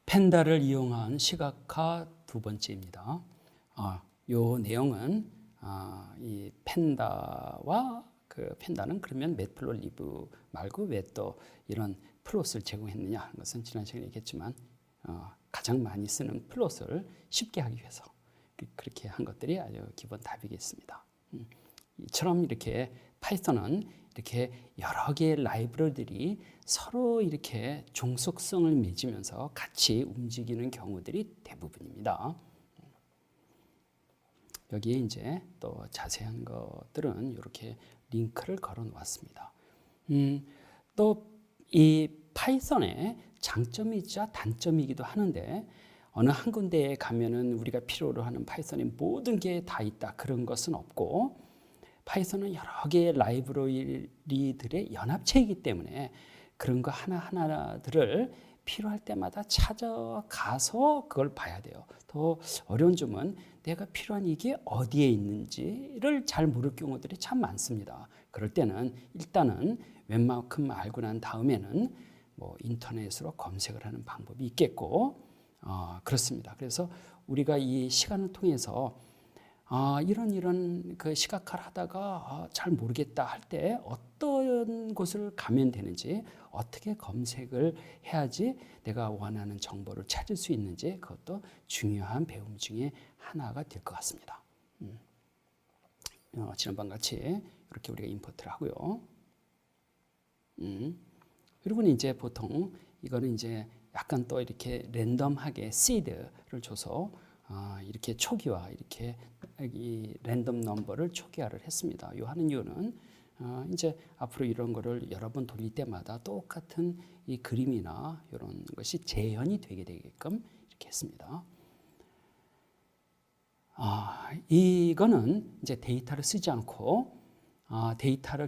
펜다를 이용한 시각화 두 번째입니다. 요 내용은 이 펜다와 펜다는 그러면 매플로리브 말고 왜 또 이런 플롯을 제공했느냐 하는 것은 지난 시간에 얘기했지만 가장 많이 쓰는 플롯을 쉽게 하기 위해서 그렇게 한 것들이 아주 기본 답이겠습니다. 이처럼 이렇게 파이썬은 이렇게 여러 개의 라이브러리들이 서로 이렇게 종속성을 맺으면서 같이 움직이는 경우들이 대부분입니다. 여기에 이제 또 자세한 것들은 이렇게 링크를 걸어 놓았습니다. 또 이 파이썬의 장점이자 단점이기도 하는데 어느 한 군데에 가면은 우리가 필요로 하는 파이썬의 모든 게 다 있다 그런 것은 없고 파이썬은 여러 개의 라이브러리들의 연합체이기 때문에 그런 거 하나하나들을 필요할 때마다 찾아가서 그걸 봐야 돼요. 더 어려운 점은 내가 필요한 이게 어디에 있는지를 잘 모를 경우들이 참 많습니다. 그럴 때는 일단은 웬만큼 알고 난 다음에는 뭐 인터넷으로 검색을 하는 방법이 있겠고 그렇습니다. 그래서 우리가 이 시간을 통해서 이런 그 시각화를 하다가 잘 모르겠다 할 때 어떤 곳을 가면 되는지 어떻게 검색을 해야지 내가 원하는 정보를 찾을 수 있는지 그것도 중요한 배움 중에 하나가 될 것 같습니다. 지난번 같이 이렇게 우리가 임포트를 하고요. 그리고는 이제 보통 이거는 이제 약간 또 이렇게 랜덤하게 시드를 줘서 이렇게 초기화 이렇게 이 랜덤 넘버를 초기화를 했습니다. 이 하는 이유는 이제 앞으로 이런 거를 여러 번 돌릴 때마다 똑같은 이 그림이나 이런 것이 재현이 되게 되게끔 이렇게 했습니다. 이거는 이제 데이터를 쓰지 않고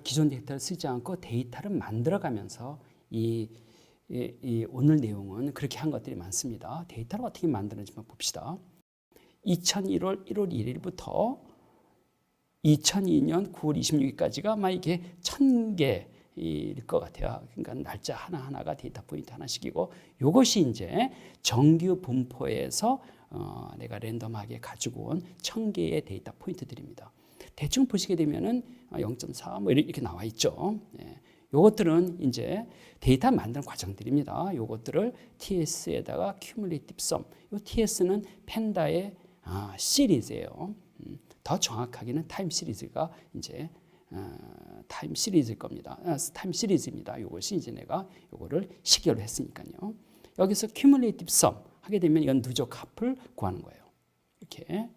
기존 데이터를 쓰지 않고 데이터를 만들어가면서 이 오늘 내용은 그렇게 한 것들이 많습니다. 데이터를 어떻게 만드는지 봅시다. 2001월 1월 1일부터 2002년 9월 26일까지가 아마 이게 1000개일 것 같아요. 그러니까 날짜 하나하나가 데이터 포인트 하나씩이고 이것이 이제 정규 분포에서 내가 랜덤하게 가지고 온 1000개의 데이터 포인트들입니다. 대충 보시게 되면은 0.4 뭐 이렇게 나와 있죠. 요것들은 이제 데이터 만드는 과정들입니다. 요것들을 TS에다가 cumulative sum. 요 TS는 펜다의 시리즈예요. 더 정확하게는 타임 시리즈가 이제 타임 시리즈일 겁니다. 타임 시리즈입니다. 요것이 이제 내가 요거를 시계로 했으니까요. 여기서 cumulative sum 하게 되면 이건 누적 합을 구하는 거예요. 이렇게.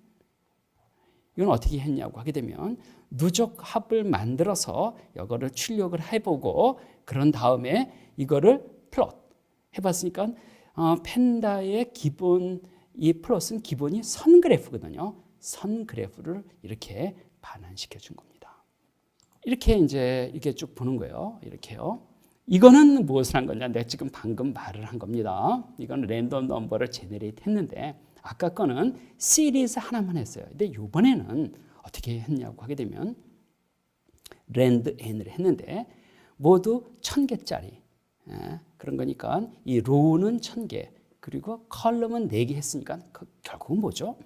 이건 어떻게 했냐고 하게 되면 누적 합을 만들어서 이거를 출력을 해보고 그런 다음에 이거를 플롯 해봤으니까 펜다의 기본 이 플롯은 기본이 선 그래프거든요. 선 그래프를 이렇게 반환시켜 준 겁니다. 이렇게 이제 이렇게 쭉 보는 거예요. 이렇게요. 이거는 무엇을 한 거냐? 내가 지금 방금 말을 한 겁니다. 이건 랜덤 넘버를 제너레이트 했는데 아까 거는 시리즈 하나만 했어요. 근데 이번에는 어떻게 했냐고 하게 되면 랜드 n을 했는데 모두 1000개짜리 그런 거니까 이 로우는 1000개 그리고 컬럼은 4개 했으니까 결국은 뭐죠?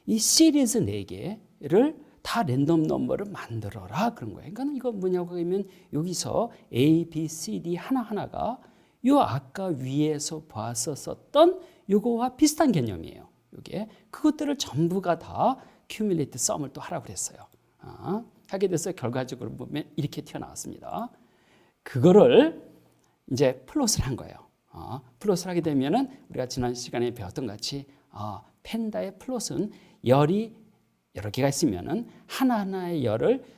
이 시리즈 4개를 다 랜덤 넘버를 만들어라 그런 거예요. 그러니까 이거 뭐냐고 하면 여기서 A, B, C, D 하나하나가 요 아까 위에서 봤었던 요거와 비슷한 개념이에요. 요게 그것들을 전부가 다 cumulative sum을 또 하라고 그랬어요. 하게 돼서 결과적으로 보면 이렇게 튀어나왔습니다. 그거를 이제 플롯을 한 거예요. 플롯을 하게 되면은 우리가 지난 시간에 배웠던 같이 펜다의 플롯은 열이 여러 개가 있으면은 하나하나의 열을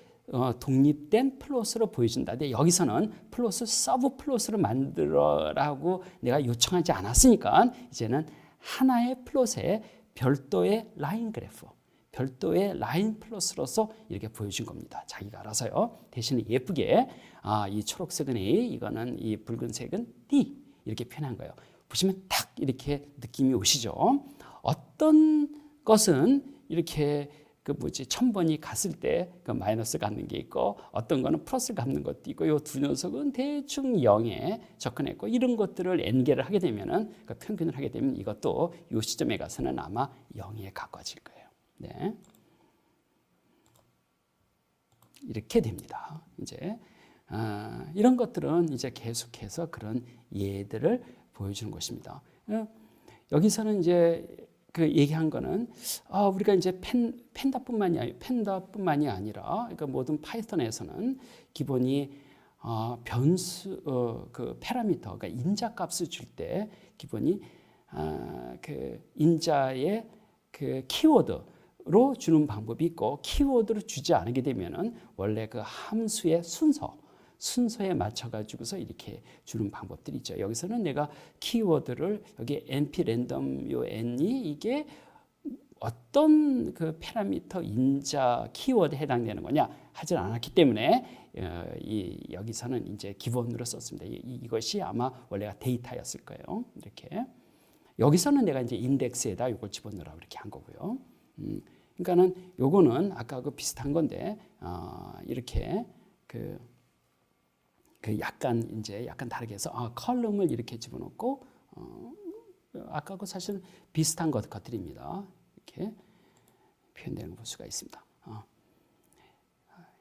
독립된 플롯으로 보여준다. 근데 여기서는 플롯을 서브 플롯으로 만들어라고 내가 요청하지 않았으니까 이제는 하나의 플롯에 별도의 라인 그래프, 별도의 라인 플롯으로서 이렇게 보여준 겁니다. 자기가 알아서요. 대신에 예쁘게 이 초록색은 A, 이거는 이 붉은색은 D 이렇게 표현한 거예요. 보시면 딱 이렇게 느낌이 오시죠. 어떤 것은 이렇게 그 뭐지 1000번이 갔을 때 그 마이너스 갖는 게 있고 어떤 거는 플러스 갖는 것도 있고 요 두 녀석은 대충 0에 접근했고 이런 것들을 n개를 하게 되면은 그 평균을 하게 되면 이것도 요 시점에 가서는 아마 0에 가까워질 거예요. 네. 이렇게 됩니다. 이제 이런 것들은 이제 계속해서 그런 예들을 보여주는 것입니다. 여기서는 이제 그 얘기한 거는 우리가 이제 펜다뿐만이 아니라 그러니까 모든 파이썬에서는 기본이 변수 그 파라미터 그러니까 인자 값을 줄 때 기본이 그 인자의 그 키워드로 주는 방법이 있고 키워드로 주지 않게 되면은 원래 그 함수의 순서에 맞춰 가지고서 이렇게 주는 방법들이 있죠. 여기서는 내가 키워드를 여기 np 랜덤 요 n이 이게 어떤 그 파라미터 인자 키워드에 해당되는 거냐 하진 않았기 때문에 여기서는 이제 기본으로 썼습니다. 이것이 아마 원래가 데이터였을 거예요. 이렇게 여기서는 내가 이제 인덱스에다 이걸 집어넣으라고 이렇게 한 거고요. 그러니까는 요거는 아까 그 비슷한 건데 이렇게 그 약간 다르게 해서 컬럼을 이렇게 집어넣고 아까하고 사실 비슷한 것들입니다. 이렇게 표현되는 걸 볼 수가 있습니다.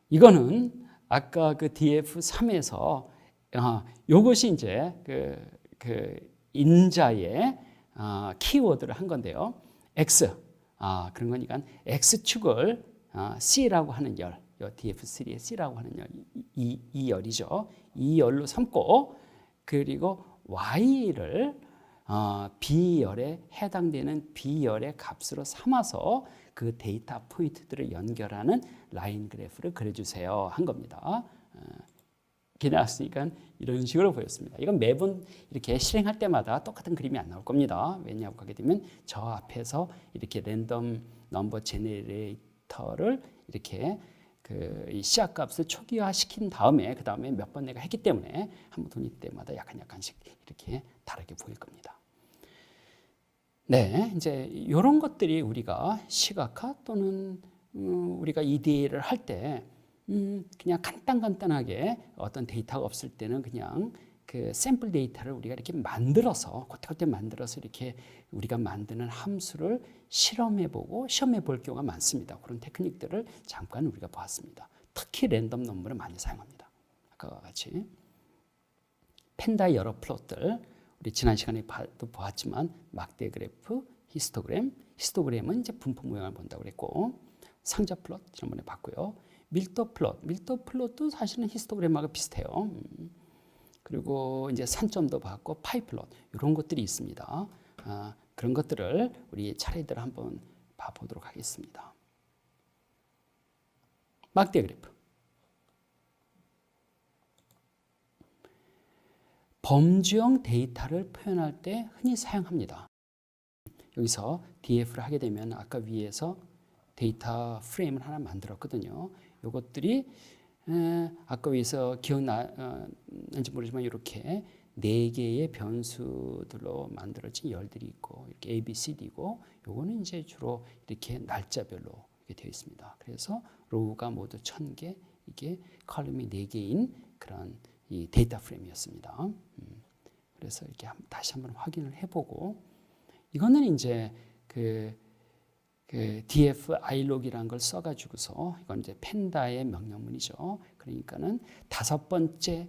이거는 아까 그 DF3에서 요것이 이제 그 인자의 키워드를 한 건데요. X 그런 거니까 X축을 C라고 하는 열, DF3의 C라고 하는 열, 이 열이죠. 이 열로 삼고 그리고 Y를 B열에 해당되는 B열의 값으로 삼아서 그 데이터 포인트들을 연결하는 라인 그래프를 그려주세요 한 겁니다. 이렇게 나왔으니까 이런 식으로 보였습니다. 이건 매번 이렇게 실행할 때마다 똑같은 그림이 안 나올 겁니다. 왜냐하고 하게 되면 저 앞에서 이렇게 랜덤 넘버 제네레이터를 이렇게 이 시작값을 초기화시킨 다음에 그 다음에 몇 번 내가 했기 때문에 한 번 돌릴 때마다 약간씩 이렇게 다르게 보일 겁니다. 네, 이제 이런 것들이 우리가 시각화 또는 우리가 EDA를 할 때 그냥 간단하게 어떤 데이터가 없을 때는 그냥 그 샘플 데이터를 우리가 이렇게 만들어서 그때 만들어서 이렇게 우리가 만드는 함수를 시험해 볼 경우가 많습니다. 그런 테크닉들을 잠깐 우리가 보았습니다. 특히 랜덤 넘버를 많이 사용합니다. 아까와 같이 펜다의 여러 플롯들 우리 지난 시간에 보았지만 막대 그래프, 히스토그램은 이제 분포 모양을 본다고 그랬고 상자 플롯 지난번에 봤고요. 밀도 플롯도 사실은 히스토그램하고 비슷해요. 그리고 이제 산점도 봤고 파이 플롯 이런 것들이 있습니다. 그런 것들을 우리 차례대로 한번 봐보도록 하겠습니다. 막대 그래프. 범주형 데이터를 표현할 때 흔히 사용합니다. 여기서 DF를 하게 되면 아까 위에서 데이터 프레임을 하나 만들었거든요. 이것들이 아까 위에서 기억나는지 모르지만 이렇게 4개의 변수들로 만들어진 열들이 있고 이렇게 A, B, C, D고 요거는 이제 주로 이렇게 날짜별로 이렇게 되어 있습니다. 그래서 로우가 모두 1000개, 이게 컬럼이 4개인 그런 이 데이터 프레임이었습니다. 그래서 이렇게 다시 한번 확인을 해보고 이거는 이제 그 df ilog이라는 걸 써가지고서 이건 이제 펜다의 명령문이죠. 그러니까는 5번째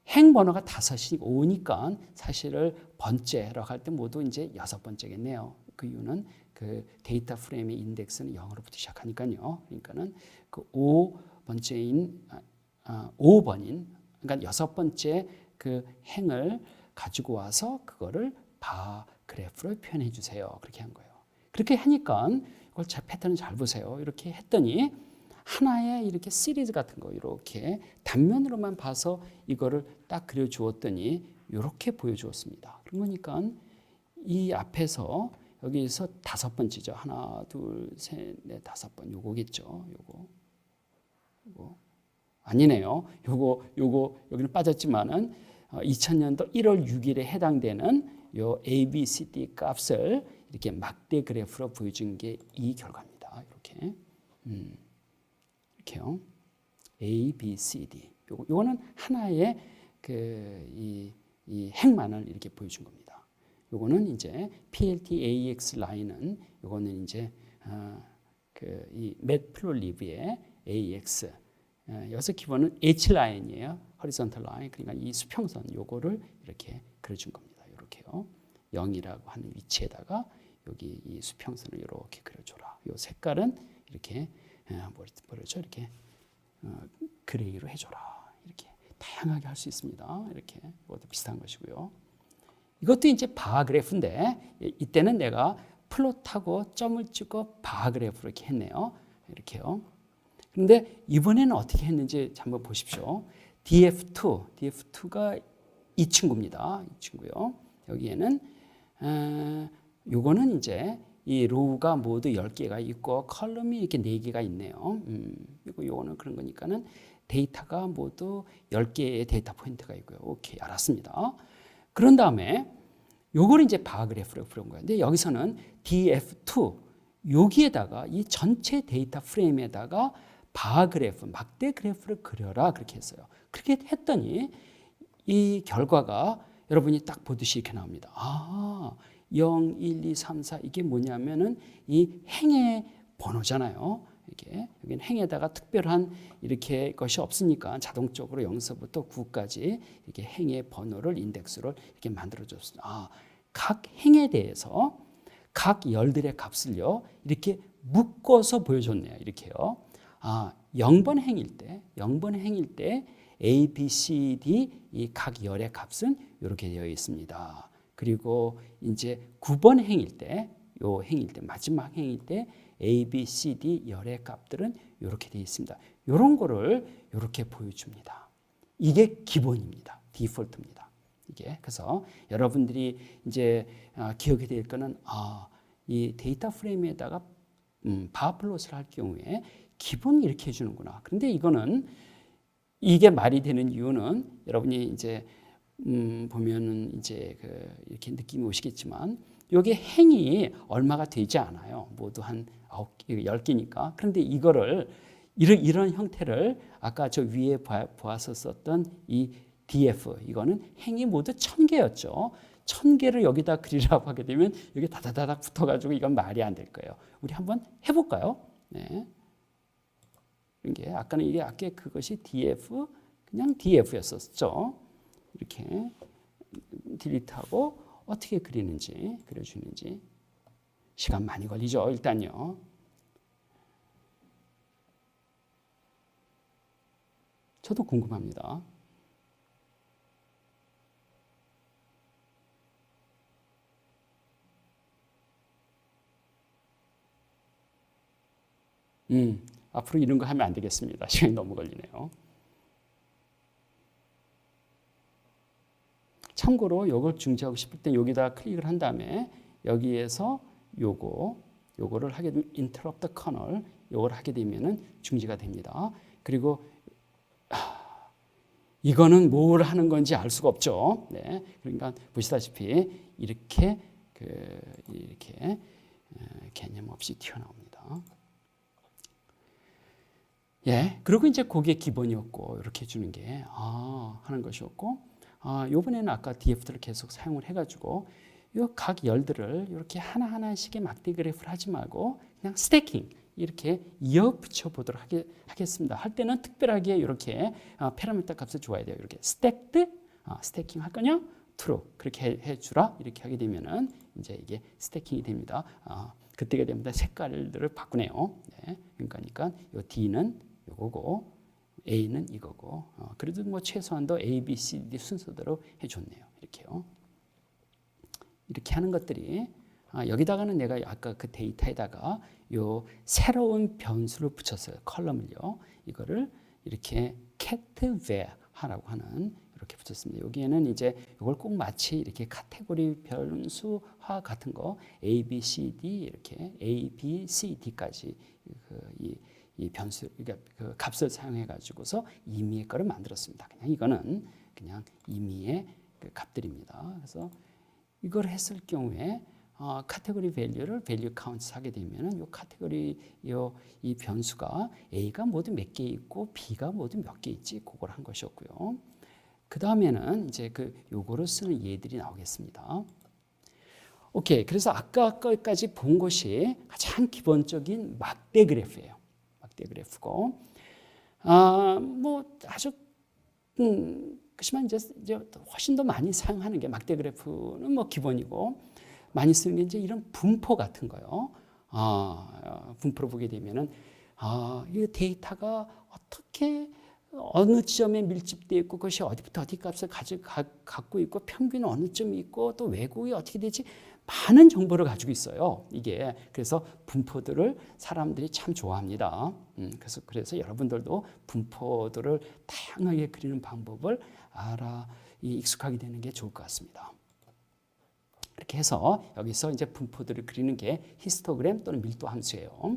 행 번호가 5이 5니까 사실을 번째라고 할 때 모두 이제 6번째겠네요. 그 이유는 그 데이터 프레임의 인덱스는 0으로부터 시작하니까요. 그러니까는 그 5번째인 5번인 그러니까 6번째 그 행을 가지고 와서 그거를 바 그래프로 표현해 주세요. 그렇게 한 거예요. 그렇게 하니까 이걸 패턴을 잘 보세요. 이렇게 했더니 하나의 이렇게 시리즈 같은 거 이렇게 단면으로만 봐서 이거를 딱 그려 주었더니 이렇게 보여 주었습니다. 그러니까 이 앞에서 여기서 5번째죠. 하나, 둘, 셋, 넷, 5번 요거겠죠. 요거 아니네요. 요거 여기는 빠졌지만은 2000년도 1월 6일에 해당되는 요 A, B, C, D 값을 이렇게 막대 그래프로 보여준 게 이 결과입니다. 이렇게 이렇게요. A, B, C, D. 요거는 하나의 이 행만을 이렇게 보여준 겁니다. 요거는 이제 PLT AX 라인은 요거는 이제 이 매트플로리브의 AX. 여기서 기본은 H 라인이에요. horizontal 라인. 그러니까 이 수평선 요거를 이렇게 그려준 겁니다. 이렇게요. 0이라고 하는 위치에다가 여기 이 수평선을 이렇게 그려줘라. 요 색깔은 이렇게 뭐죠? 이렇게 그레이로 해줘라. 이렇게 다양하게 할 수 있습니다. 이렇게 이것도 비슷한 것이고요. 이것도 이제 바 그래프인데 이때는 내가 플롯하고 점을 찍고 바 그래프로 이렇게 했네요. 이렇게요. 그런데 이번에는 어떻게 했는지 한번 보십시오. DF2가 이 친구입니다. 이 친구요. 여기에는 요거는 이제 이 로우가 모두 10개가 있고 컬럼이 이렇게 4개가 있네요. 요거는 그런 거니까는 데이터가 모두 10개의 데이터 포인트가 있고요. 오케이, 알았습니다. 그런 다음에 요거를 이제 바 그래프로 부른 거예요. 근데 여기서는 DF2 여기에다가 이 전체 데이터 프레임에다가 바 그래프, 막대 그래프를 그려라 그렇게 했어요. 그렇게 했더니 이 결과가 여러분이 딱 보듯이 이렇게 나옵니다. 0, 1, 2, 3, 4 이게 뭐냐면은 이 행의 번호잖아요. 이게 여기는 행에다가 특별한 이렇게 것이 없으니까 자동적으로 0서부터 9까지 이렇게 행의 번호를 인덱스를 이렇게 만들어 줬습니다. 각 행에 대해서 각 열들의 값을요 이렇게 묶어서 보여줬네요. 이렇게요. 0번 행일 때 A, B, C, D 이 각 열의 값은 이렇게 되어 있습니다. 그리고 이제 9번 행일 때, 마지막 행일 때 A, B, C, D 열의 값들은 이렇게 되어 있습니다. 이런 거를 이렇게 보여줍니다. 이게 기본입니다. 디폴트입니다. 이게 그래서 여러분들이 이제 기억이 될 거는 이 데이터 프레임에다가 바 플롯을 할 경우에 기본 이렇게 해주는구나. 그런데 이거는 이게 말이 되는 이유는 여러분이 이제 보면은 이제 이렇게 느낌이 오시겠지만 여기 행이 얼마가 되지 않아요. 모두 한 10개니까. 그런데 이거를 이런 형태를 아까 저 위에 보았었던 이 DF 이거는 행이 모두 1000개였죠. 1000개를 여기다 그리라고 하게 되면 여기 다다다닥 붙어가지고 이건 말이 안 될 거예요. 우리 한번 해볼까요? 네. 이게 아까는 이게 아까 그것이 DF 그냥 DF였었죠. 이렇게 딜리트하고 어떻게 그려주는지 시간 많이 걸리죠. 일단요. 저도 궁금합니다. 앞으로 이런 거 하면 안 되겠습니다. 시간이 너무 걸리네요. 참고로 이걸 중지하고 싶을 때 여기다 클릭을 한 다음에 여기에서 요거를 하게 되면 interrupt the kernel 요걸 하게 되면은 중지가 됩니다. 그리고 이거는 뭘 하는 건지 알 수가 없죠. 네. 그러니까 보시다시피 이렇게 개념 없이 튀어나옵니다. 예. 그리고 이제 그게 기본이었고 이렇게 해주는 게 하는 것이었고 요번에는 아까 DF들을 계속 사용을 해가지고 요 각 열들을 이렇게 하나하나씩의 막대 그래프를 하지 말고 그냥 스태킹 이렇게 이어 붙여 보도록 하겠습니다. 할 때는 특별하게 이렇게 파라미터 값을 줘야 돼요. 이렇게 스태킹 할 거냐? true 그렇게 해주라 이렇게 하게 되면은 이제 이게 스태킹이 됩니다. 그때가 되면 색깔들을 바꾸네요. 네. 그러니까 요 D는 요거고 A는 이거고 그래도 뭐 최소한도 A, B, C, D 순서대로 해줬네요. 이렇게요. 이렇게 하는 것들이 여기다가는 내가 아까 그 데이터에다가 요 새로운 변수를 붙였어요. 컬럼을요. 이거를 이렇게 catVar하라고 하는 이렇게 붙였습니다. 여기에는 이제 이걸 꼭 마치 이렇게 카테고리 변수화 같은 거 A, B, C, D 이렇게 A, B, C, D까지 이 변수 그러니까 그 값을 사용해 가지고서 임의의 거를 만들었습니다. 그냥 이거는 그냥 임의의 그 값들입니다. 그래서 이걸 했을 경우에 카테고리 밸류를 밸류 카운트 하게 되면은 요 카테고리 이 변수가 A가 모두 몇 개 있고 B가 모두 몇 개 있지 그걸 한 것이었고요. 그 다음에는 이제 요거를 쓰는 예들이 나오겠습니다. 오케이. 그래서 아까 거기까지 본 것이 가장 기본적인 막대 그래프예요. 막대 그래프고, 뭐 아주 그렇지만 이제 훨씬 더 많이 사용하는 게 막대 그래프는 뭐 기본이고 많이 쓰는 게 이제 이런 분포 같은 거요. 분포를 보게 되면은 이 데이터가 어떻게 어느 지점에 밀집되어 있고 그것이 어디부터 어디 값을 갖고 있고 평균은 어느 점이 있고 또 외국이 어떻게 되지 많은 정보를 가지고 있어요. 이게 그래서 분포들을 사람들이 참 좋아합니다. 그래서 여러분들도 분포들을 다양하게 그리는 방법을 익숙하게 되는 게 좋을 것 같습니다. 이렇게 해서 여기서 이제 분포들을 그리는 게 히스토그램 또는 밀도 함수예요.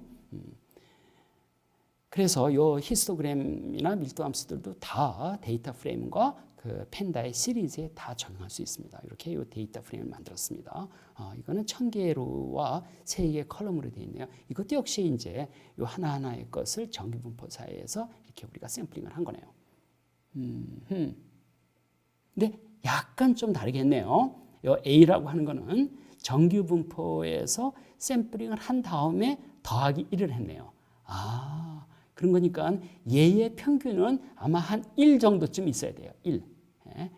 그래서 이 히스토그램이나 밀도 함수들도 다 데이터 프레임과 그 펜다의 시리즈에 다 적용할 수 있습니다. 이렇게 이 데이터 프레임을 만들었습니다. 이거는 1000개의 로우와 3개의 컬럼으로 되어 있네요. 이것도 역시 이제 이 하나하나의 것을 정규 분포 사이에서 이렇게 우리가 샘플링을 한 거네요. 근데 약간 좀 다르겠네요. 이 A라고 하는 거는 정규 분포에서 샘플링을 한 다음에 더하기 1을 했네요. 그런 거니까 얘의 평균은 아마 한 1 정도쯤 있어야 돼요. 1.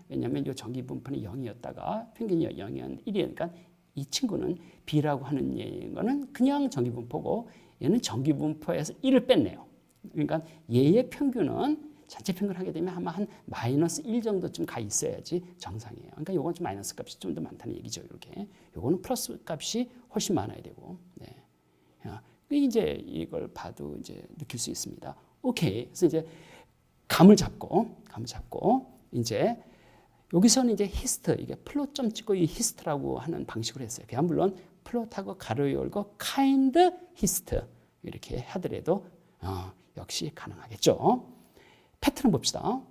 왜냐하면 이 정규 분포는 0이었다가 평균이 0이었는데 1이니까 이 친구는 B라고 하는 얘는 그냥 정규 분포고 얘는 정규 분포에서 1을 뺐네요. 그러니까 얘의 평균은 전체 평균을 하게 되면 아마 한 마이너스 1 정도쯤 가 있어야지 정상이에요. 그러니까 요건 좀 마이너스 값이 좀 더 많다는 얘기죠. 이렇게. 요거는 플러스 값이 훨씬 많아야 되고. 네. 이제 이걸 봐도 이제 느낄 수 있습니다. 오케이. 그래서 이제 감을 잡고 이제 여기서는 이제 히스트 이게 플롯점 찍고 이 히스트라고 하는 방식으로 했어요. 그냥 물론 플롯하고 가로 열고 카인드 히스트 이렇게 하더라도 역시 가능하겠죠. 패턴을 봅시다.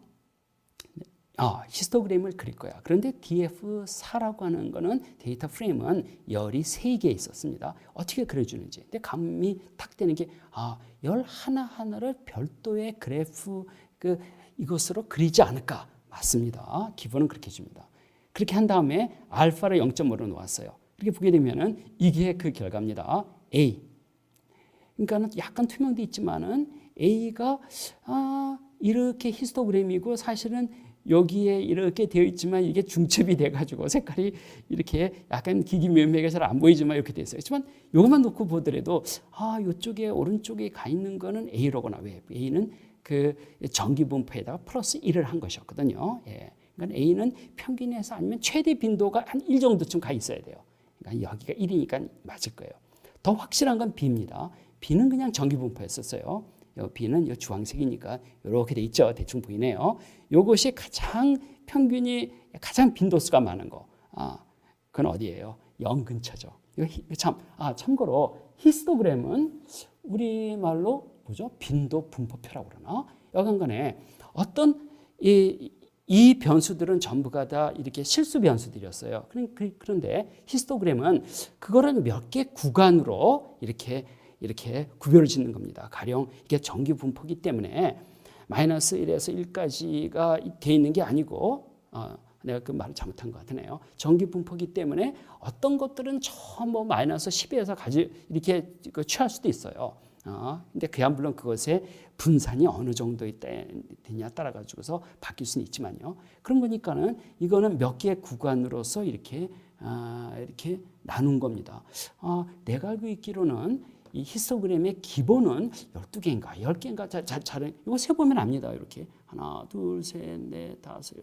히스토그램을 그릴 거야. 그런데 DF4라고 하는 거는 데이터 프레임은 열이 3개 있었습니다. 어떻게 그려주는지. 근데 감이 탁 되는 게 열 하나하나를 별도의 그래프 이것으로 그리지 않을까. 맞습니다. 기본은 그렇게 줍니다. 그렇게 한 다음에 알파를 0.5로 놓았어요. 이렇게 보게 되면은 이게 그 결과입니다. A. 그러니까는 약간 투명돼 있지만은 A가 이렇게 히스토그램이고 사실은 여기에 이렇게 되어 있지만 이게 중첩이 돼가지고 색깔이 이렇게 약간 기기묘미하게 잘 안 보이지만 이렇게 되어 있어요. 하지만 이것만 놓고 보더라도 이쪽에 오른쪽에 가 있는 거는 A로구나. 왜? A는 그 정기 분포에다가 플러스 1을 한 것이었거든요. 예. 그러니까 A는 평균에서 아니면 최대 빈도가 한 1 정도쯤 가 있어야 돼요. 그러니까 여기가 1이니까 맞을 거예요. 더 확실한 건 B입니다. B는 그냥 정기 분포였었어요. B는 이 주황색이니까 이렇게 돼 있죠. 대충 보이네요. 이것이 가장 평균이 가장 빈도수가 많은 거. 그건 어디예요? 0 근처죠. 참고로 히스토그램은 우리말로 뭐죠? 빈도 분포표라고 그러나? 여간간에 어떤 이 변수들은 전부가 다 이렇게 실수 변수들이었어요. 그런데 히스토그램은 그거를 몇 개 구간으로 이렇게 구별을 짓는 겁니다. 가령 이게 정규 분포기 때문에 마이너스 1에서 1까지가 돼 있는 게 아니고 내가 그 말을 잘못한 것 같으네요. 정규 분포기 때문에 어떤 것들은 뭐 마이너스 10에서 이렇게 취할 수도 있어요. 근데 그야 물론 그것의 분산이 어느 정도 되냐 따라 가지고서 바뀔 수는 있지만요. 그런 거니까는 이거는 몇 개의 구간으로서 이렇게 나눈 겁니다. 내가 알고 있기로는 이 히스토그램의 기본은 12개인가 10개인가 이거 세보면 압니다. 이렇게 하나 둘 셋 넷 다섯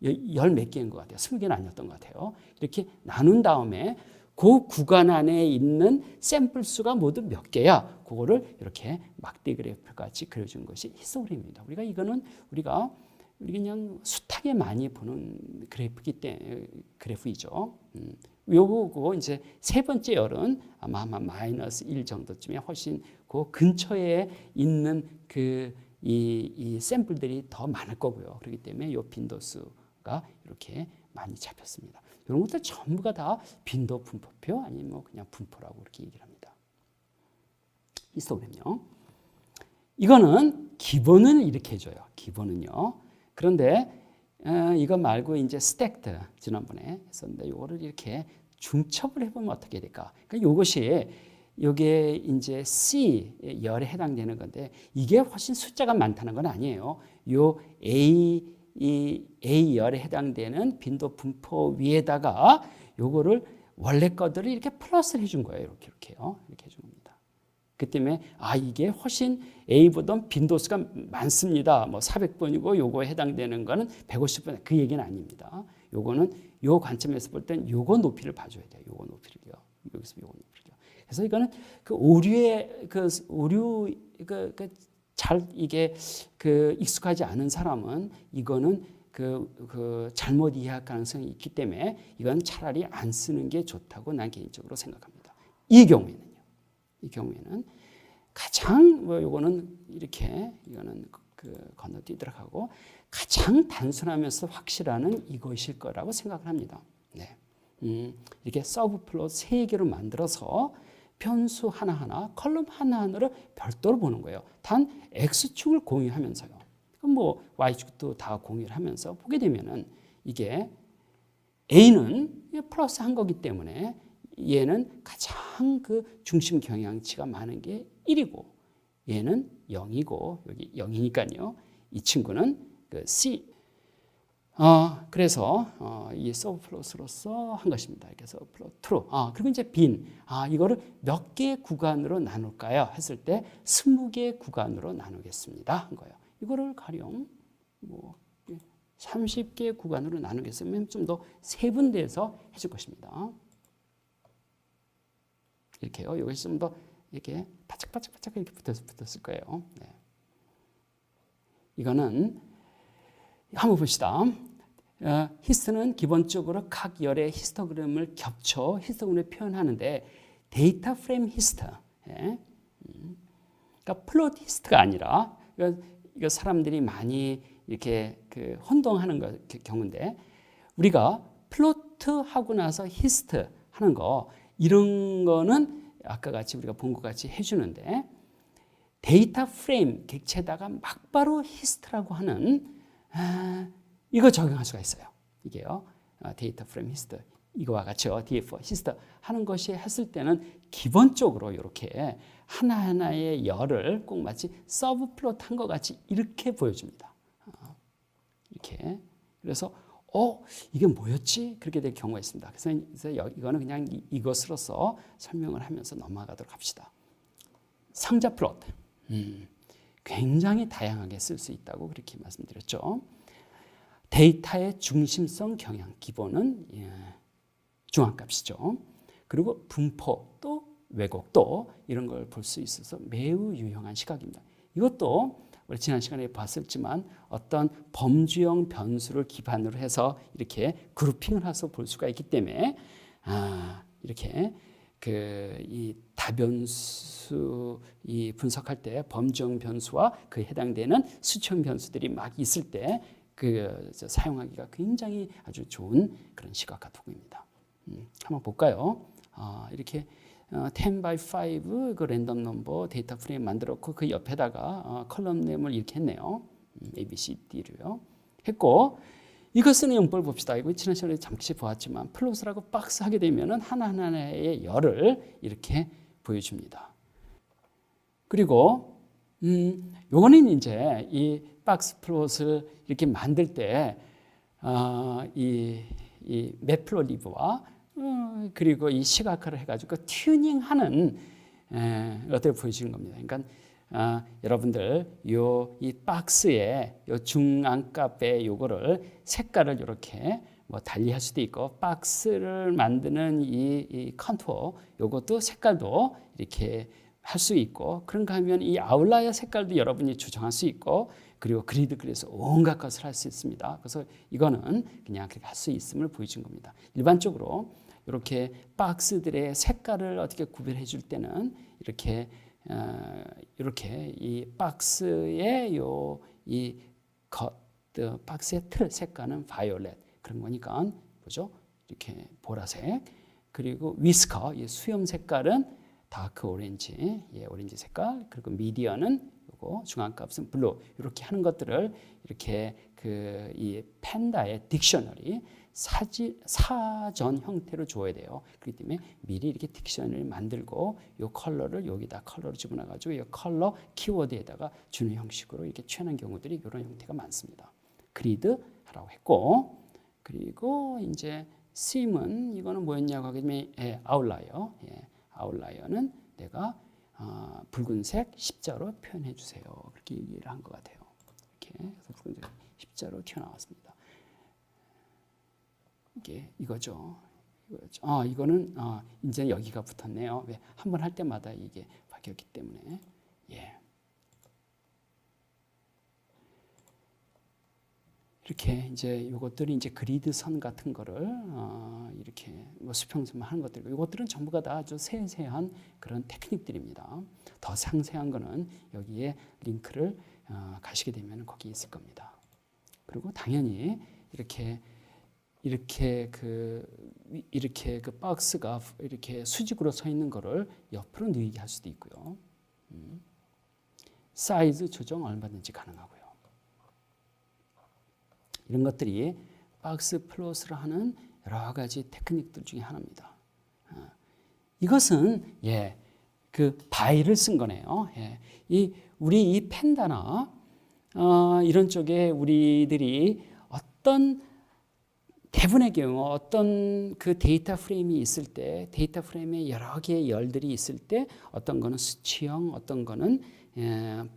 열 몇 개인 것 같아요. 20개는 아니었던 것 같아요. 이렇게 나눈 다음에 그 구간 안에 있는 샘플 수가 모두 몇 개야? 그거를 이렇게 막대 그래프 같이 그려준 것이 히스토그램입니다. 우리가 그냥 숱하게 많이 보는 그래프이죠. 요거 이제 세 번째 열은 아마 마이너스 1 정도쯤에 훨씬 그 근처에 있는 이 샘플들이 더 많을 거고요. 그렇기 때문에 요 빈도수가 이렇게 많이 잡혔습니다. 이런 것들 전부가 다 빈도 분포표 아니면 뭐 그냥 분포라고 이렇게 얘기를 합니다. 히스토그램요. 이거는 기본을 이렇게 해줘요. 기본은요. 그런데 이거 말고 이제 스택드 지난번에 했었는데 이거를 이렇게 중첩을 해보면 어떻게 될까? 그러니까 이것이 이게 이제 C 열에 해당되는 건데 이게 훨씬 숫자가 많다는 건 아니에요. 요 A 열에 해당되는 빈도 분포 위에다가 요거를 원래 것들을 이렇게 플러스를 해준 거예요. 이렇게요. 이렇게 해준 겁니다. 그 때문에 이게 훨씬 A보다 빈도수가 많습니다. 뭐 400번이고 요거에 해당되는 거는 150번 그 얘기는 아닙니다. 요거는 요 관점에서 볼 땐 요거 높이를 봐줘야 돼요. 요거 높이를요. 여기서 요거 높이를요. 그래서 이거는 그 오류의 잘 이게 익숙하지 않은 사람은 이거는 잘못 이해할 가능성이 있기 때문에 이건 차라리 안 쓰는 게 좋다고 난 개인적으로 생각합니다. 이 경우에는 가장 요거는 이렇게 이거는 건너뛰도록 하고 가장 단순하면서 확실한 이것일 거라고 생각을 합니다. 네. 이렇게 서브 플롯 3개로 만들어서 변수 하나하나, 컬럼 하나하나를 별도로 보는 거예요. 단 X축을 공유하면서요. 그럼 뭐 Y축도 다 공유를 하면서 보게 되면은 이게 A는 플러스 한 거기 때문에 얘는 가장 중심 경향치가 많은 게 1이고 얘는 0이고 여기 0이니까요. 이 친구는 C. 그래서 이 서브플롯으로서 한 것입니다. 그래서 플롯 true. 그리고 이제 빈. 이거를 몇 개의 구간으로 나눌까요? 했을 때 20개의 구간으로 나누겠습니다. 한 거예요. 이거를 가령 뭐 30개의 구간으로 나누겠으면 좀 더 세분돼서 해줄 것입니다. 이렇게요. 이것이 좀 더 이렇게 바짝바짝 이렇게 붙었을 거예요. 네. 이거는 한번 봅시다. 히스트는 기본적으로 각 열의 히스토그램을 겹쳐 히스토그램을 표현하는데 데이터 프레임 히스트, 그러니까 플롯 히스트가 아니라 이거 사람들이 많이 이렇게 혼동하는 경우인데 우리가 플로트 하고 나서 히스트 하는 거 이런 거는 아까 같이 우리가 본 것 같이 해주는데 데이터 프레임 객체에다가 막바로 히스트라고 하는 이거 적용할 수가 있어요. 이게요. 데이터 프레임 히스트 이거와 같이요. DF 히스트 하는 것이 했을 때는 기본적으로 이렇게 하나하나의 열을 꼭 마치 서브 플롯 한 것 같이 이렇게 보여줍니다. 이렇게. 그래서 이게 뭐였지? 그렇게 될 경우가 있습니다. 그래서 이거는 그냥 이것으로서 설명을 하면서 넘어가도록 합시다. 상자 플롯. 굉장히 다양하게 쓸 수 있다고 그렇게 말씀드렸죠. 데이터의 중심성 경향 기본은 중앙값이죠. 그리고 분포 또 왜곡 또 이런 걸 볼 수 있어서 매우 유용한 시각입니다. 이것도 우리 지난 시간에 봤었지만 어떤 범주형 변수를 기반으로 해서 이렇게 그룹핑을 해서 볼 수가 있기 때문에 이렇게 이 다변수 이 분석할 때 범주형 변수와 그 해당되는 수치형 변수들이 막 있을 때 사용하기가 굉장히 아주 좋은 그런 시각화 도구입니다. 한번 볼까요? 이렇게 10 by 5 그 랜덤 넘버 데이터 프레임 만들었고 그 옆에다가 컬럼 네임을 이렇게 했네요. A, B, C, D로요. 했고 이거 쓰는 용법을 봅시다. 이거 지난 시간에 잠시 보았지만 플롯이라고 박스 하게 되면은 하나하나의 열을 이렇게 보여줍니다. 그리고 요거는 이제 이 박스 플롯을 이렇게 만들 때 이 매플로리브와 그리고 이 시각화를 해가지고 튜닝하는 것들을 보여주는 겁니다. 그러니까 여러분들 이 박스에 요 중앙값에 요거를 색깔을 이렇게 뭐 달리할 수도 있고 박스를 만드는 이 컨투어 요것도 색깔도 이렇게 할 수 있고 그런가 하면 이 아웃라이어 색깔도 여러분이 조정할 수 있고 그리고 그리드 그래서 온갖 것을 할 수 있습니다. 그래서 이거는 그냥 그렇게 할 수 있음을 보여준 겁니다. 일반적으로 이렇게 박스들의 색깔을 어떻게 구별해 줄 때는 이렇게 이 박스의 박스의 틀 색깔은 바이올렛 그런 거니까 보죠. 이렇게 보라색. 그리고 위스커, 이 수염 색깔은 다크 오렌지, 오렌지 색깔. 그리고 미디어는 요거 중앙값은 블루. 이렇게 하는 것들을 이렇게 이 펜다의 딕셔너리 사전 형태로 줘야 돼요. 그렇기 때문에 미리 이렇게 딕셔너리 만들고 이 컬러를 여기다 컬러로 집어넣어 가지고 이 컬러 키워드에다가 주는 형식으로 이렇게 취하는 경우들이 이런 형태가 많습니다. 그리드 하라고 했고, 그리고 이제 심은 이거는 뭐였냐고 하게 되면 아웃라이어. 아웃라이어는 내가 붉은색 십자로 표현해 주세요. 그렇게 얘기를 한 것 같아요. 이렇게 해서 붉은색 십자로 튀어나왔습니다. 이게 이거죠. 이거는 이제 여기가 붙었네요. 왜? 한번 할 때마다 이게 바뀌었기 때문에. 이렇게 이제 이것들이 이제 그리드 선 같은 거를 이렇게 뭐 수평선만 하는 것들이고, 이것들은 전부가 다 아주 세세한 그런 테크닉들입니다. 더 상세한 거는 여기에 링크를 가시게 되면 거기 있을 겁니다. 그리고 당연히 이렇게 그 박스가 이렇게 수직으로 서 있는 거를 옆으로 누이게 할 수도 있고요. 사이즈 조정 얼마든지 가능하고요. 이런 것들이 박스 플롯을 하는 여러 가지 테크닉들 중에 하나입니다. 이것은 그 바이를 쓴 거네요. 우리 이 펜다나 이런 쪽에 우리들이 어떤 대부분의 경우 어떤 그 데이터 프레임이 있을 때, 데이터 프레임에 여러 개의 열들이 있을 때, 어떤 거는 수치형, 어떤 거는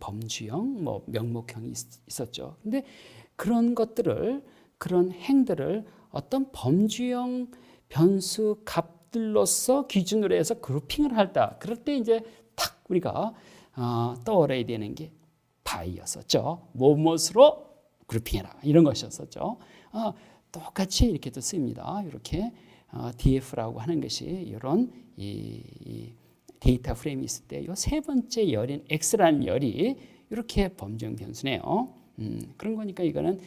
범주형, 뭐 명목형이 있었죠. 근데 그런 것들을, 그런 행들을 어떤 범주형 변수 값들로서 기준으로 해서 그룹핑을 할다. 그럴 때 이제 탁 우리가 떠올려야 되는 게 바이였었죠. 무엇으로 그룹핑해라, 이런 것이었었죠. 똑같이 이렇게 또 쓰입니다. 이렇게 DF라고 하는 것이 이런 이 데이터 프레임이 있을 때 이 세 번째 열인 X라는 열이 이렇게 범주형 변수네요. 그런 거니까 이거는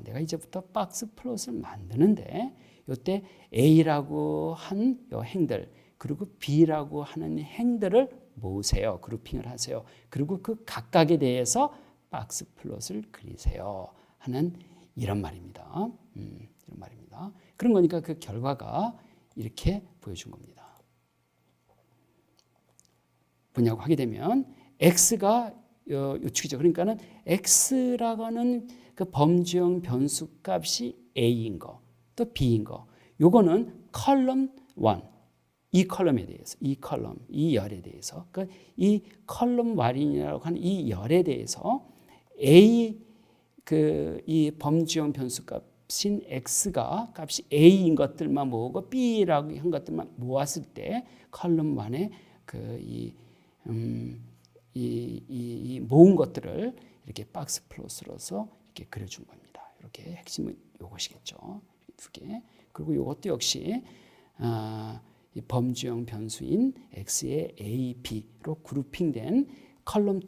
내가 이제부터 박스 플롯을 만드는데 이때 A라고 한 요 행들, 그리고 B라고 하는 행들을 모으세요. 그룹핑을 하세요. 그리고 그 각각에 대해서 박스 플롯을 그리세요 하는 이런 말입니다. 이런 말입니다. 그런 거니까 그 결과가 이렇게 보여준 겁니다. 뭐냐고 하게 되면 X가 요축이죠. 그러니까는 X라고 하는 그 범주형 변수 값이 A인 거, 또 B인 거. 요거는 컬럼 1, 이 컬럼에 대해서, 이 컬럼, 이 열에 대해서, 그러니까 이 컬럼 와린이라고 하는 이 열에 대해서 이 범주형 변수 값인 X가 값이 A인 것들만 모으고 B라고 한 것들만 모았을 때 컬럼 1의 이 모은 것들을 이렇게 박스 플롯으로서 이렇게 그려준 겁니다. 이렇게 핵심은 이것이겠죠. 두 개. 그리고 이것도 역시 이 범주형 변수인 X의 A, B로 그룹핑된 컬럼 2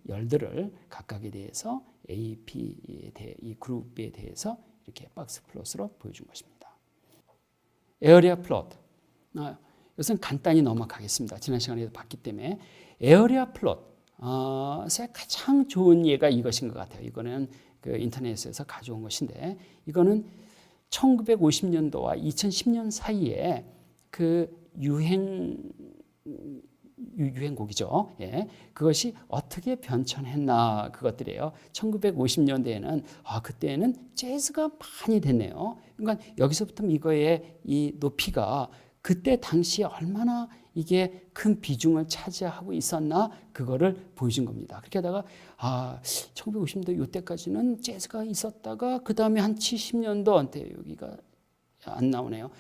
열들을 각각에 대해서 A, B에 대해 이 그룹에 대해서 이렇게 박스 플롯으로 보여준 것입니다. 에어리아 플롯. 이것은 간단히 넘어가겠습니다. 지난 시간에도 봤기 때문에 에어리아 플롯. 가장 좋은 예가 이것인 것 같아요. 이거는 그 인터넷에서 가져온 것인데, 이거는 1950년도와 2010년 사이에 그 유행곡이죠. 그것이 어떻게 변천했나 그것들이에요. 1950년대에는 그때는 재즈가 많이 됐네요. 그러니까 여기서부터 이거의 이 높이가 그때 당시에 얼마나 이게 큰 비중을 차지하고 있었나 그거를 보여준 겁니다. 그렇게 하다가 1950년도 이때까지는 재즈가 있었다가 그 다음에 한 70년도 여기가 안 나오네요.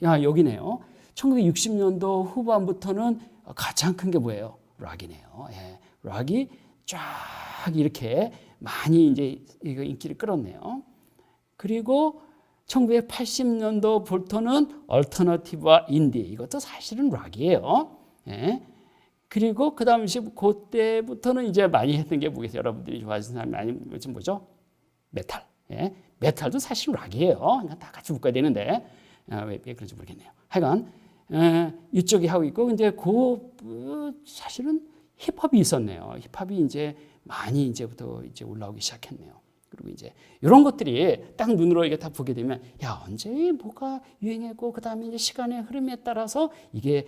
여기네요. 1960년도 후반부터는 가장 큰 게 뭐예요? 락이네요. 락이 쫙 이렇게 많이 이제 이거 인기를 끌었네요. 그리고 1980년도부터는 얼터너티브와 인디, 이것도 사실은 락이에요. 그리고 그 당시 그때부터는 이제 많이 했던 게 뭐겠어요? 여러분들이 좋아하시는 사람이 많이 뭐죠? 메탈. 메탈도 사실 락이에요. 그러니까 다 같이 묶어야 되는데 왜 그런지 모르겠네요. 하여간 이쪽이 하고 있고, 근데 사실은 힙합이 있었네요. 힙합이 이제 많이 이제부터 이제 올라오기 시작했네요. 그리고 이제 이런 것들이 딱 눈으로 이게 다 보게 되면, 야, 언제 뭐가 유행했고, 그 다음에 이제 시간의 흐름에 따라서 이게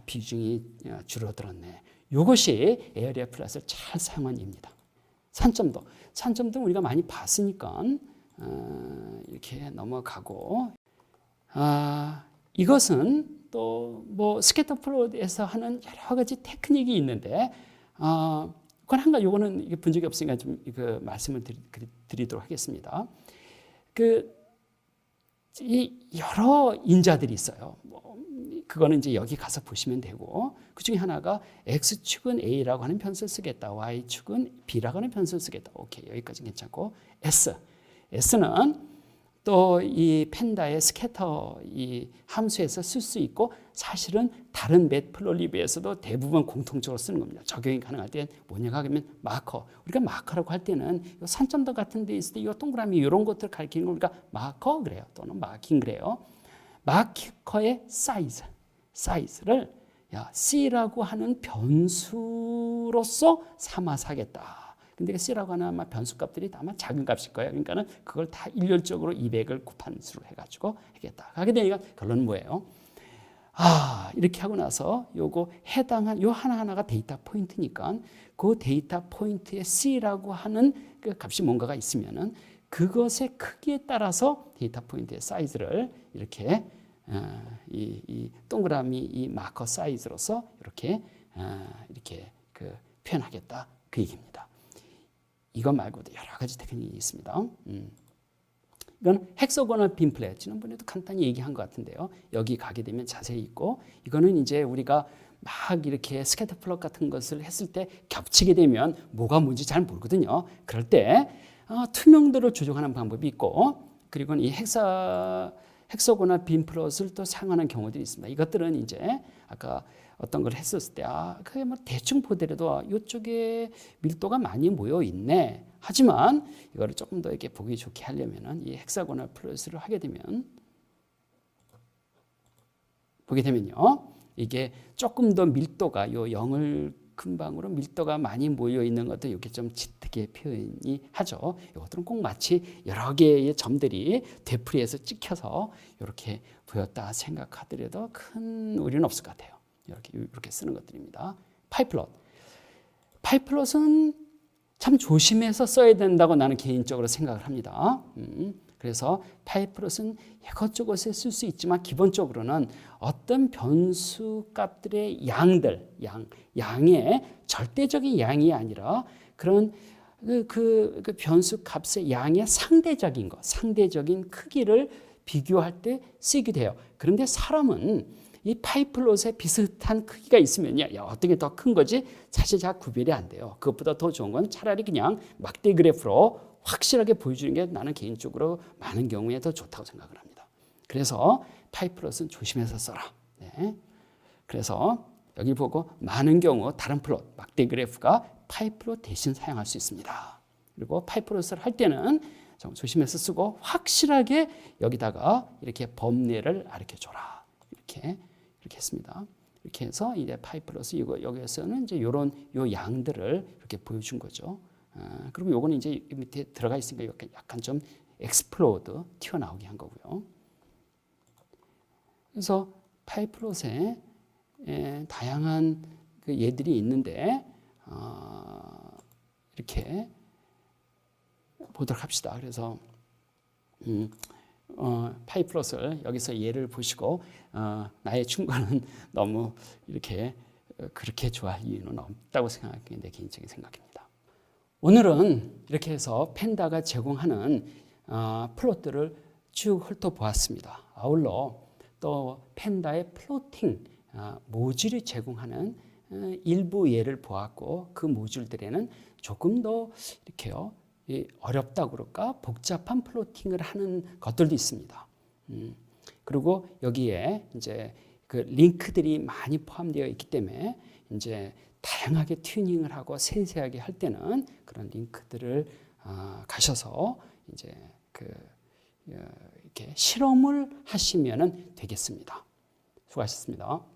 비중이 줄어들었네. 이것이 에어리어 플랫을 잘 사용한 이유입니다. 산점도 우리가 많이 봤으니까 이렇게 넘어가고, 이것은 또 뭐 스캐터 플롯에서 하는 여러 가지 테크닉이 있는데, 그건 한 가지, 요거는 본 적이 없으니까 좀 그 말씀을 드리도록 하겠습니다. 이 여러 인자들이 있어요. 그거는 이제 여기 가서 보시면 되고, 그 중에 하나가 X축은 A라고 하는 변수를 쓰겠다. Y축은 B라고 하는 변수를 쓰겠다. 오케이. 여기까지 괜찮고, S는 또 이 펜다의 스캐터 이 함수에서 쓸 수 있고, 사실은 다른 매트플로리브에서도 대부분 공통적으로 쓰는 겁니다. 적용이 가능할 때 뭐냐고 하면 마커. 우리가 마커라고 할 때는 산점도 같은 데 있을 때 이 동그라미 이런 것들을 가리키는 걸 우리가 마커 그래요. 또는 마킹 그래요. 마커의 사이즈를 C라고 하는 변수로서 삼아서 하겠다. 근데 C라고 하는 아마 변수값들이 아마 작은 값일 거예요. 그러니까는 그걸 다 일률적으로 200을 곱한 수로 해가지고 하겠다. 하게 되니까 결론은 뭐예요? 이렇게 하고 나서 요거 해당한 요 하나하나가 데이터 포인트니까 그 데이터 포인트에 C라고 하는 그 값이 뭔가가 있으면은 그것의 크기에 따라서 데이터 포인트의 사이즈를 이렇게 이 동그라미 이 마커 사이즈로서 이렇게 표현하겠다 그 얘기입니다. 이거 말고도 여러 가지 테크닉이 있습니다. 이건 헥사고널 빔 플랫, 지난번에도 간단히 얘기한 것 같은데요. 여기 가게 되면 자세히 있고, 이거는 이제 우리가 막 이렇게 스캐터 플롯 같은 것을 했을 때 겹치게 되면 뭐가 뭔지 잘 모르거든요. 그럴 때 투명도를 조정하는 방법이 있고, 그리고 이 헥사고널 빔 플롯을 또 사용하는 경우들이 있습니다. 이것들은 이제 아까 어떤 걸 했었을 때 그게 뭐 대충 보더라도 이쪽에 밀도가 많이 모여 있네. 하지만 이거를 조금 더 이렇게 보기 좋게 하려면은 이 헥사고널 플롯을 하게 되면 이게 조금 더 밀도가 요 0을 금방으로 밀도가 많이 모여 있는 것도 이렇게 좀 짙게 표현이 하죠. 이것들은 꼭 마치 여러 개의 점들이 되풀이해서 찍혀서 이렇게 보였다 생각하더라도 큰 우려는 없을 것 같아요. 이렇게 쓰는 것들입니다. 파이플롯은 참 조심해서 써야 된다고 나는 개인적으로 생각을 합니다. 그래서 파이플롯은 이것저것에 쓸 수 있지만 기본적으로는 어떤 변수 값들의 양의 절대적인 양이 아니라 그런 그 변수 값의 양의 상대적인 크기를 비교할 때 쓰게 돼요. 그런데 사람은 이 파이플롯에 비슷한 크기가 있으면요, 어떻게 더 큰 거지? 사실 잘 구별이 안 돼요. 그것보다 더 좋은 건 차라리 그냥 막대 그래프로 확실하게 보여주는 게 나는 개인적으로 많은 경우에 더 좋다고 생각을 합니다. 그래서 파이플롯은 조심해서 써라. 네. 그래서 여기 보고 많은 경우 다른 플롯, 막대 그래프가 파이플롯 대신 사용할 수 있습니다. 그리고 파이플롯을 할 때는 좀 조심해서 쓰고 확실하게 여기다가 이렇게 범례를 가르쳐줘라. 이렇게 했습니다. 이렇게 해서 이제 파이플롯 여기에서는 이제 요 양들을 이렇게 보여준 거죠. 그리고 요거는 이제 밑에 들어가 있으니까 약간 좀 엑스플로드 튀어나오게 한 거고요. 그래서 파이플롯에 다양한 그 예들이 있는데 이렇게 보도록 합시다. 그래서 파이플롯을 여기서 예를 보시고 나의 충고는 너무 그렇게 좋아할 이유는 없다고 생각하는 게 내 개인적인 생각입니다. 오늘은 이렇게 해서 펜다가 제공하는 플롯들을 쭉 훑어보았습니다. 아울러 또 펜다의 플로팅 모듈이 제공하는 일부 예를 보았고, 그 모듈들에는 조금 더 이렇게요 어렵다고 그럴까 복잡한 플로팅을 하는 것들도 있습니다. 그리고 여기에 이제 그 링크들이 많이 포함되어 있기 때문에 이제 다양하게 튜닝을 하고 세세하게 할 때는 그런 링크들을 가셔서 이제 이렇게 실험을 하시면 되겠습니다. 수고하셨습니다.